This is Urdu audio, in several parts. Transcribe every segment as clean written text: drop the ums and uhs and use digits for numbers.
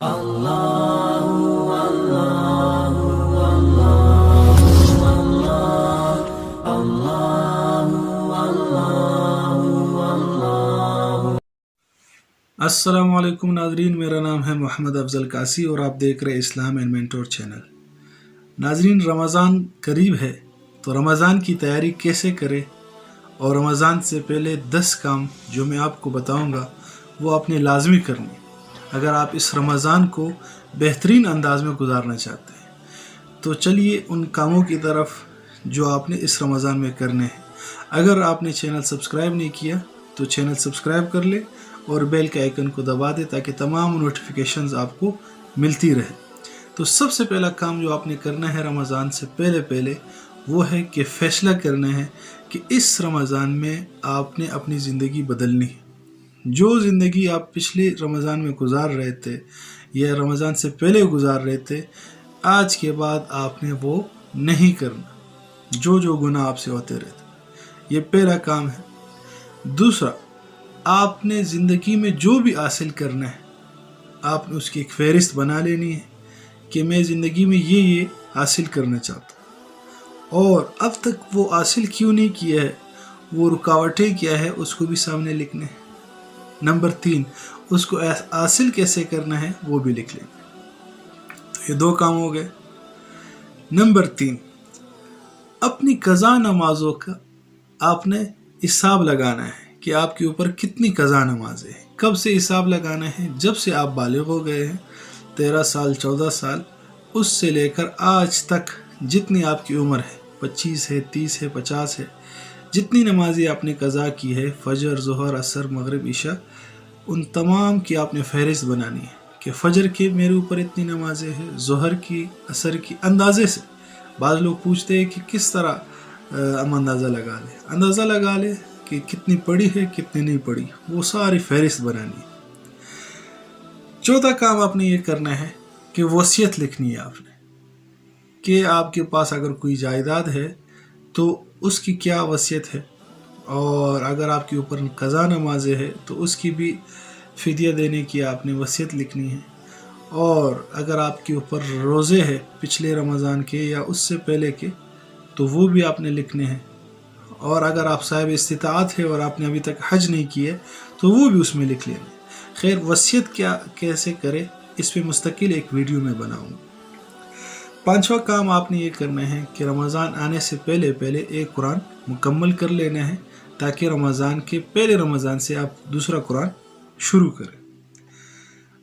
السلام علیکم ناظرین، میرا نام ہے محمد افضل قاسی اور آپ دیکھ رہے اسلام اینڈ مینٹور چینل۔ ناظرین، رمضان قریب ہے تو رمضان کی تیاری کیسے کرے، اور رمضان سے پہلے 10 کام جو میں آپ کو بتاؤں گا وہ آپ نے لازمی کرنے اگر آپ اس رمضان کو بہترین انداز میں گزارنا چاہتے ہیں۔ تو چلیے ان کاموں کی طرف جو آپ نے اس رمضان میں کرنے ہیں۔ اگر آپ نے چینل سبسکرائب نہیں کیا تو چینل سبسکرائب کر لے اور بیل کے آئیکن کو دبا دے تاکہ تمام نوٹیفیکیشنز آپ کو ملتی رہے۔ تو سب سے پہلا کام جو آپ نے کرنا ہے رمضان سے پہلے وہ ہے کہ فیصلہ کرنا ہے کہ اس رمضان میں آپ نے اپنی زندگی بدلنی ہے۔ جو زندگی آپ پچھلے رمضان میں گزار رہے تھے یا رمضان سے پہلے گزار رہے تھے، آج کے بعد آپ نے وہ نہیں کرنا، جو گناہ آپ سے ہوتے رہتے۔ یہ پہلا کام ہے۔ دوسرا، آپ نے زندگی میں جو بھی حاصل کرنا ہے آپ نے اس کی ایک فہرست بنا لینی ہے کہ میں زندگی میں یہ حاصل کرنا چاہتا ہوں، اور اب تک وہ حاصل کیوں نہیں کیا ہے، وہ رکاوٹیں کیا ہے، اس کو بھی سامنے لکھنا ہے۔ نمبر 3، اس کو حاصل کیسے کرنا ہے وہ بھی لکھ لینا۔ تو یہ 2 کام ہو گئے۔ نمبر 3، اپنی قضا نمازوں کا آپ نے حساب لگانا ہے کہ آپ کے اوپر کتنی قضا نمازیں ہیں۔ کب سے حساب لگانا ہے؟ جب سے آپ بالغ ہو گئے ہیں، 13 سال 14 سال، اس سے لے کر آج تک جتنی آپ کی عمر ہے، 25 ہے، 30 ہے، 50 ہے، جتنی نمازیں آپ نے قضا کی ہے، فجر، ظہر، عصر، مغرب، عشاء، ان تمام کی آپ نے فہرست بنانی ہے کہ فجر کی میرے اوپر اتنی نمازیں ہیں، ظہر کی، عصر کی، اندازے سے۔ بعض لوگ پوچھتے ہیں کہ کس طرح ہم اندازہ لگا لے کہ کتنی پڑھی ہے کتنی نہیں پڑھی، وہ ساری فہرست بنانی ہے۔ چوتھا کام آپ نے یہ کرنا ہے کہ وصیت لکھنی ہے آپ نے، کہ آپ کے پاس اگر کوئی جائیداد ہے تو اس کی کیا وصیت ہے، اور اگر آپ کے اوپر قضا نمازیں ہے تو اس کی بھی فدیہ دینے کی آپ نے وصیت لکھنی ہے، اور اگر آپ کے اوپر روزے ہے پچھلے رمضان کے یا اس سے پہلے کے تو وہ بھی آپ نے لکھنے ہیں، اور اگر آپ صاحب استطاعت ہے اور آپ نے ابھی تک حج نہیں کیے تو وہ بھی اس میں لکھ لینا۔ خیر، وصیت کیسے کرے اس پہ مستقل ایک ویڈیو میں بناؤں گا۔ 5واں کام آپ نے یہ کرنا ہے کہ رمضان آنے سے پہلے ایک قرآن مکمل کر لینا ہے تاکہ رمضان کے پہلے رمضان سے آپ دوسرا قرآن شروع کریں۔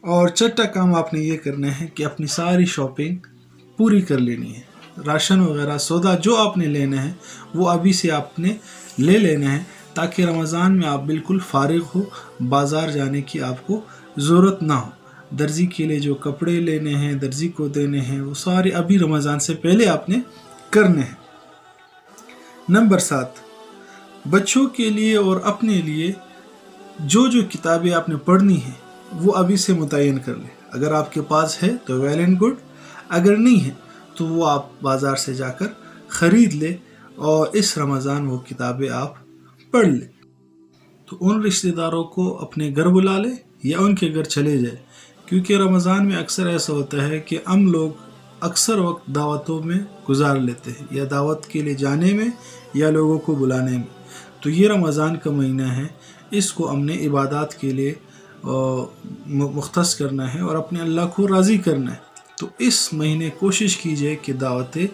اور 6واں کام آپ نے یہ کرنا ہے کہ اپنی ساری شاپنگ پوری کر لینی ہے۔ راشن وغیرہ سودا جو آپ نے لینا ہے وہ ابھی سے آپ نے لے لینا ہے تاکہ رمضان میں آپ بالکل فارغ ہو، بازار جانے کی آپ کو ضرورت نہ ہو۔ درزی کے لیے جو کپڑے لینے ہیں، درزی کو دینے ہیں، وہ سارے ابھی رمضان سے پہلے آپ نے کرنے ہیں۔ نمبر 7، بچوں کے لیے اور اپنے لیے جو کتابیں آپ نے پڑھنی ہیں وہ ابھی سے متعین کر لیں۔ اگر آپ کے پاس ہے تو ویل اینڈ گڈ، اگر نہیں ہے تو وہ آپ بازار سے جا کر خرید لے اور اس رمضان وہ کتابیں آپ پڑھ لیں۔ تو ان رشتہ داروں کو اپنے گھر بلا لے یا ان کے گھر چلے جائے، کیونکہ رمضان میں اکثر ایسا ہوتا ہے کہ ہم لوگ اکثر وقت دعوتوں میں گزار لیتے ہیں، یا دعوت کے لیے جانے میں یا لوگوں کو بلانے میں۔ تو یہ رمضان کا مہینہ ہے، اس کو ہم نے عبادات کے لیے مختص کرنا ہے اور اپنے اللہ کو راضی کرنا ہے۔ تو اس مہینے کوشش کیجئے کہ دعوتیں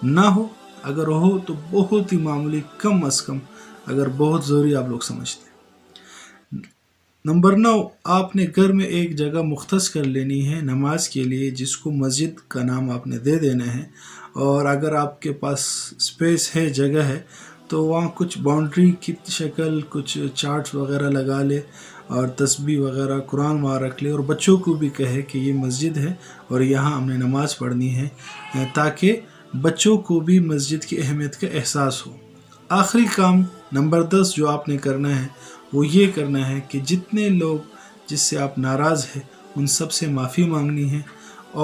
نہ ہو، اگر ہو تو بہت ہی معمولی، کم از کم، اگر بہت ضروری آپ لوگ سمجھتے ہیں۔ نمبر 9، آپ نے گھر میں ایک جگہ مختص کر لینی ہے نماز کے لیے، جس کو مسجد کا نام آپ نے دے دینا ہے، اور اگر آپ کے پاس اسپیس ہے، جگہ ہے، تو وہاں کچھ باؤنڈری کی شکل، کچھ چارٹس وغیرہ لگا لے اور تسبیح وغیرہ قرآن وہاں رکھ لے، اور بچوں کو بھی کہے کہ یہ مسجد ہے اور یہاں ہم نے نماز پڑھنی ہے، تاکہ بچوں کو بھی مسجد کی اہمیت کا احساس ہو۔ آخری کام نمبر 10 جو آپ نے کرنا ہے وہ یہ کرنا ہے کہ جتنے لوگ جس سے آپ ناراض ہیں ان سب سے معافی مانگنی ہے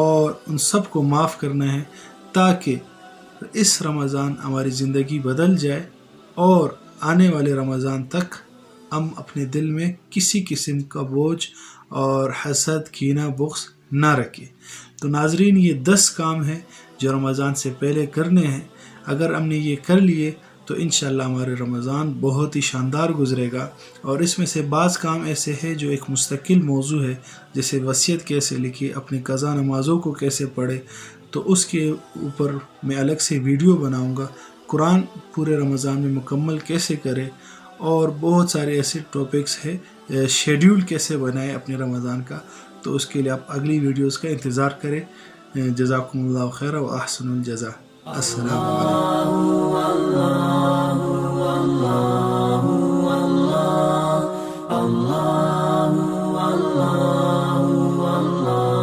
اور ان سب کو معاف کرنا ہے، تاکہ اس رمضان ہماری زندگی بدل جائے اور آنے والے رمضان تک ہم اپنے دل میں کسی قسم کا بوجھ اور حسد، کینہ، بغض نہ رکھے۔ تو ناظرین یہ 10 کام ہیں جو رمضان سے پہلے کرنے ہیں، اگر ہم نے یہ کر لیے تو انشاءاللہ ہمارے رمضان بہت ہی شاندار گزرے گا۔ اور اس میں سے بعض کام ایسے ہیں جو ایک مستقل موضوع ہے، جیسے وصیت کیسے لکھی، اپنی قضا نمازوں کو کیسے پڑھے، تو اس کے اوپر میں الگ سے ویڈیو بناؤں گا۔ قرآن پورے رمضان میں مکمل کیسے کرے، اور بہت سارے ایسے ٹاپکس ہیں، شیڈیول کیسے بنائے اپنے رمضان کا۔ تو اس کے لیے آپ اگلی ویڈیوز کا انتظار کریں۔ جزاکم اللہ خیر و احسن الجزاء۔ السلام علیکم۔